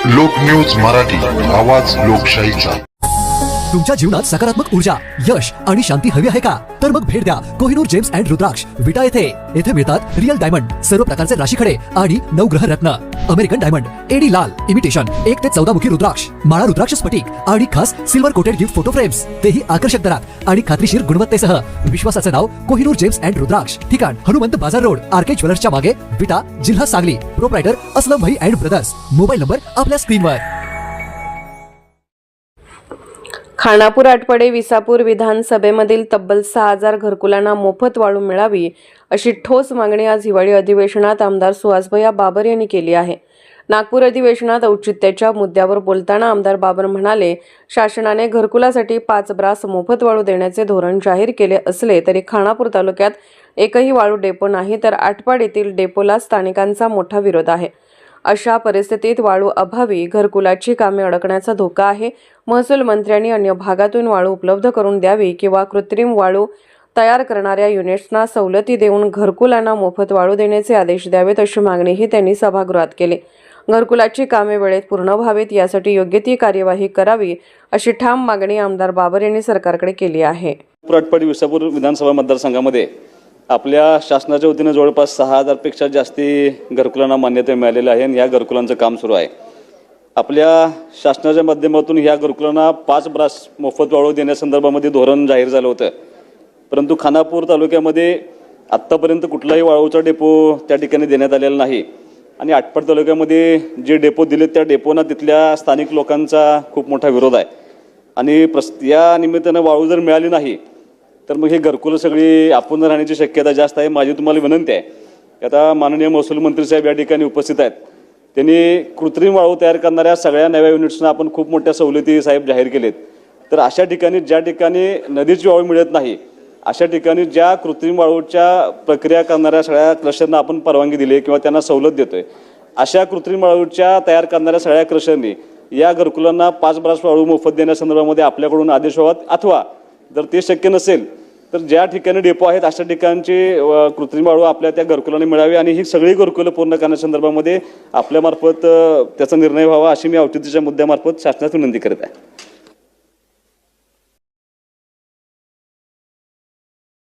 लोकन्यूज मराठी, आवाज लोकशाहीचा। तुमच्या जीवनात सकारात्मक ऊर्जा, यश आणि शांती हवी आहे का? तर मग भेट द्या कोहिनूर जेम्स अँड रुद्राक्ष विटा येथे मिळतात रिअल डायमंड, सर्व प्रकारचे राशीखडे आणि 9 ग्रह रत्न, अमेरिकन डायमंड, एडी लाल इमिटेशन, 1 ते 14 मुखी रुद्राक्ष, माळा रुद्राक्ष स्फटिक आणि खास silver coated gift photo frames, तेही आकर्षक दरात आणि खात्रीशीर गुणवत्तेसह। विश्वासाचे नाव कोहिनूर जेम्स अँड रुद्राक्ष, ठिकाण हनुमंत बाजार रोड, आरके ज्वेलर्सच्या मागे, विटा, जिल्हा सांगली। प्रोप्रायटर असलम भाई अँड ब्रदर्स। मोबाईल नंबर आपल्या स्क्रीनवर। खानापूर आटपाडी विसापूर विधानसभेमधील तब्बल 6000 घरकुलांना मोफत वाळू मिळावी अशी ठोस मागणी आज हिवाळी अधिवेशनात आमदार सुहासभैया बाबर यांनी केली आहे। नागपूर अधिवेशनात औचित्याच्या मुद्द्यावर बोलताना आमदार बाबर म्हणाले, शासनाने घरकुलासाठी 5 ब्रास मोफत वाळू देण्याचे धोरण जाहीर केले असले तरी खानापूर तालुक्यात एकही वाळू डेपो नाही, तर आटपाडीतील डेपोला स्थानिकांचा मोठा विरोध आहे। अशा परिस्थितीत वाळू अभावी घरकुलाची कामे अडकण्याचा धोका आहे। महसूल मंत्र्यांनी अन्य भागातून वाळू उपलब्ध करून द्यावी किंवा कृत्रिम वाळू तयार करणाऱ्या युनिट्सना सवलती देऊन घरकुलांना मोफत वाळू देण्याचे आदेश द्यावेत, अशी मागणीही त्यांनी सभागृहात केली। घरकुलाची कामे वेळेत पूर्ण व्हावीत यासाठी योग्य ती कार्यवाही करावी, अशी ठाम मागणी आमदार बाबर यांनी सरकारकडे केली आहे। आटपाडी विसापूर विधानसभा मतदारसंघामध्ये आपल्या शासनाच्या वतीने जवळपास 6000 पेक्षा जास्ती घरकुलांना मान्यता मिळालेली आहे आणि या घरकुलांचं काम सुरू आहे। आपल्या शासनाच्या माध्यमातून या घरकुलांना 5 ब्रास मोफत वाळू देण्यासंदर्भामध्ये धोरण जाहीर झालं होतं, परंतु खानापूर तालुक्यामध्ये आत्तापर्यंत कुठलाही वाळूचा डेपो त्या ठिकाणी देण्यात आलेला नाही आणि आटपाडी तालुक्यामध्ये जे डेपो दिले त्या डेपोना तिथल्या स्थानिक लोकांचा खूप मोठा विरोध आहे आणि या निमित्तानं वाळू जर मिळाली नाही तर मग हे घरकुलं सगळी आपण राहण्याची शक्यता जास्त आहे। माझी तुम्हाला विनंती आहे की आता माननीय महसूल मंत्री साहेब या ठिकाणी उपस्थित आहेत, त्यांनी कृत्रिम वाळू तयार करणाऱ्या सगळ्या नव्या युनिट्सना आपण खूप मोठ्या सवलती साहेब जाहीर केलेत, तर अशा ठिकाणी ज्या ठिकाणी नदीची वाळू मिळत नाही अशा ठिकाणी ज्या कृत्रिम वाळूच्या प्रक्रिया करणाऱ्या सगळ्या क्रशरना आपण परवानगी दिली किंवा त्यांना सवलत देतोय, अशा कृत्रिम वाळूच्या तयार करणाऱ्या सगळ्या क्रशरनी या घरकुलांना 5 ब्रास वाळू मोफत देण्यासंदर्भामध्ये आपल्याकडून आदेश व्हावा, अथवा जर ते शक्य नसेल तर ज्या ठिकाणी डेपो आहेत अशा ठिकाणची कृत्रिम वाळू आपल्या त्या घरकुलांना मिळावी आणि ही सगळी घरकुलं पूर्ण करण्यासंदर्भामध्ये आपल्यामार्फत त्याचा निर्णय व्हावा, अशी मी औचित्याच्या मुद्द्यामार्फत शासनास विनंती करत आहे।